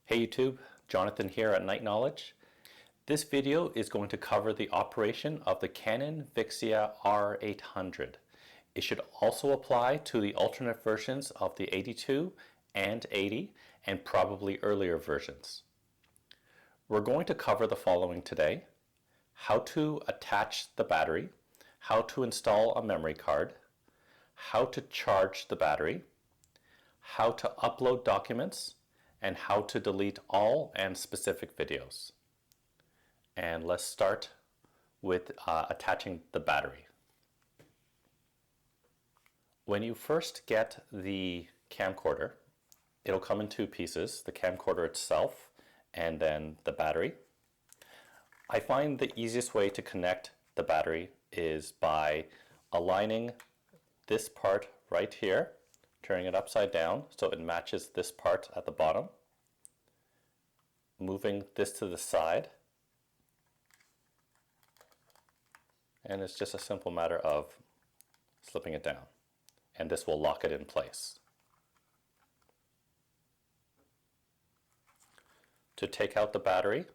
Hey YouTube, Jonathan here at Night Knowledge. This video is going to cover the operation of the Canon Vixia R800. It should also apply to the alternate versions of the 82 and 80 and probably earlier versions. We're going to cover the following today: how to attach the battery, how to install a memory card, how to charge the battery, how to upload documents, and how to delete all and specific videos. And let's start with attaching the battery. When you first get the camcorder, it'll come in two pieces: the camcorder itself and then the battery. I find the easiest way to connect the battery is by aligning this part right here, turning it upside down so it matches this part at the bottom, moving this to the side, and it's just a simple matter of slipping it down, and this will lock it in place. To take out the battery,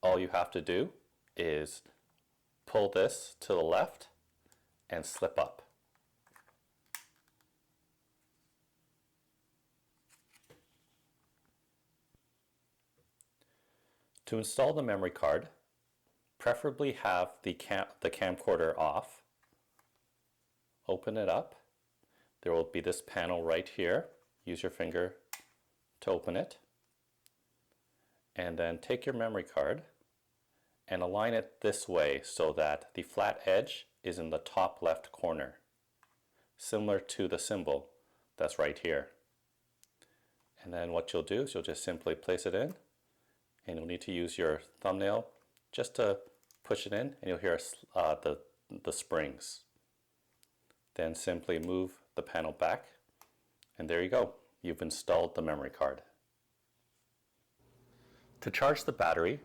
all you have to do is pull this to the left and slip up. To install the memory card, preferably have the camcorder off. Open it up. There will be this panel right here. Use your finger to open it. And then take your memory card and align it this way so that the flat edge is in the top left corner, similar to the symbol that's right here. And then what you'll do is you'll just simply place it in, and you'll need to use your thumbnail just to push it in, and you'll hear the springs. Then simply move the panel back, and there you go. You've installed the memory card. To charge the battery,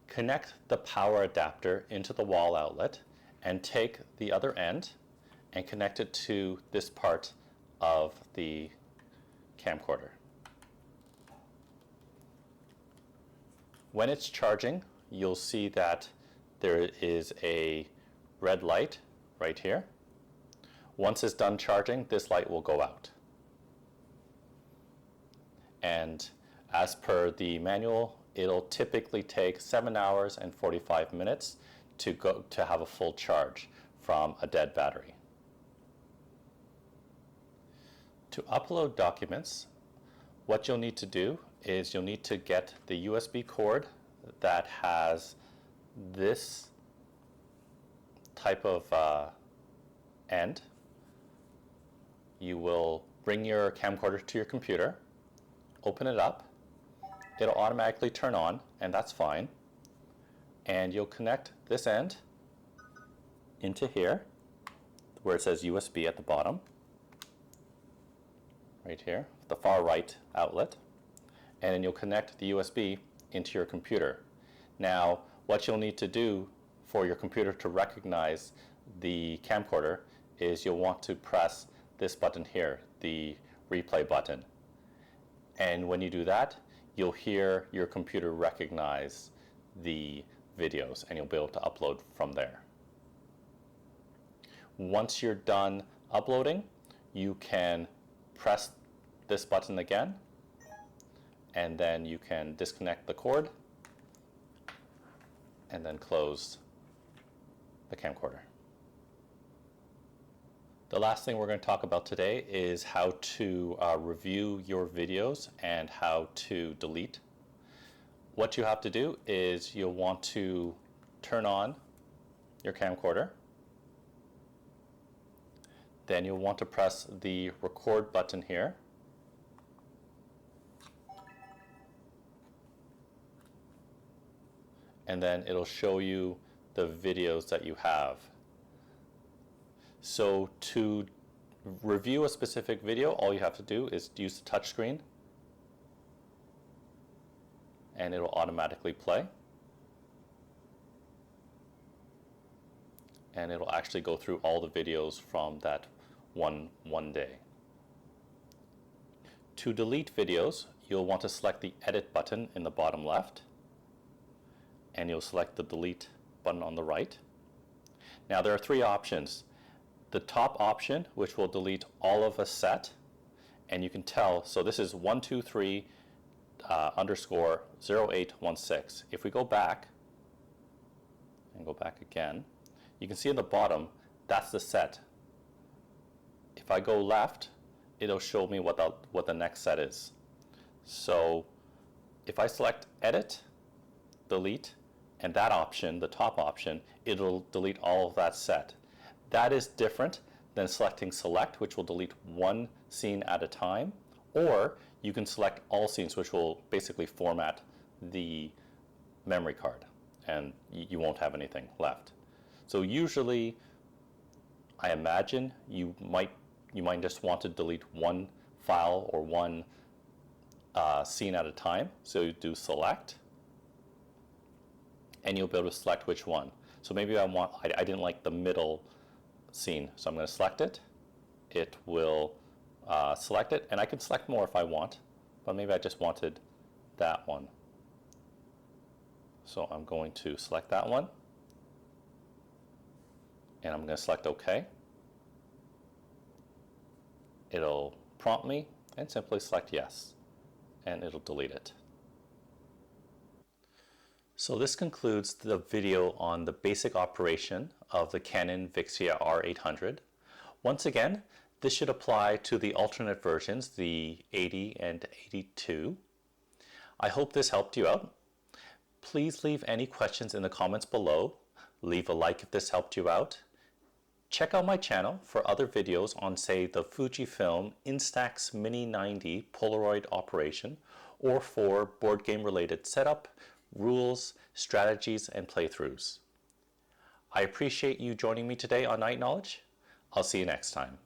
connect the power adapter into the wall outlet and take the other end and connect it to this part of the camcorder. When it's charging, you'll see that there is a red light right here. Once it's done charging, this light will go out. And as per the manual, it'll typically take 7 hours and 45 minutes to have a full charge from a dead battery. To upload documents, what you'll need to do is you'll need to get the USB cord that has this type of end. You will bring your camcorder to your computer, open it up, it'll automatically turn on, and that's fine. And you'll connect this end into here where it says USB at the bottom, right here, the far right outlet, and then you'll connect the USB into your computer. Now, what you'll need to do for your computer to recognize the camcorder is you'll want to press this button here, the replay button. And when you do that, you'll hear your computer recognize the videos, and you'll be able to upload from there. Once you're done uploading, you can press this button again, and then you can disconnect the cord and then close the camcorder. The last thing we're going to talk about today is how to review your videos and how to delete. What you have to do is you'll want to turn on your camcorder. Then you'll want to press the record button here. And then it'll show you the videos that you have. So to review a specific video, all you have to do is use the touch screen, and it'll automatically play. And it'll actually go through all the videos from that one day. To delete videos, you'll want to select the Edit button in the bottom left, and you'll select the Delete button on the right. Now there are three options. The top option, which will delete all of a set, and you can tell, so this is 123 underscore 0816. If we go back, and go back again, you can see at the bottom, that's the set. If I go left, it'll show me what the next set is. So if I select Edit, Delete, and that option, the top option, it'll delete all of that set. That is different than selecting Select, which will delete one scene at a time, or you can select all scenes, which will basically format the memory card, and you won't have anything left. So usually, I imagine you might just want to delete one file or one scene at a time. So you do Select, and you'll be able to select which one. So maybe I didn't like the middle scene, so I'm going to select it. It will select it, and I can select more if I want, but maybe I just wanted that one. So I'm going to select that one, and I'm going to select OK. It'll prompt me, and simply select Yes, and it'll delete it. So this concludes the video on the basic operation of the Canon Vixia R800. Once again, this should apply to the alternate versions, the 80 and 82. I hope this helped you out. Please leave any questions in the comments below. Leave a like if this helped you out. Check out my channel for other videos on, say, the Fujifilm Instax Mini 90 Polaroid operation, or for board game related setup, rules, strategies, and playthroughs. I appreciate you joining me today on Night Knowledge. I'll see you next time.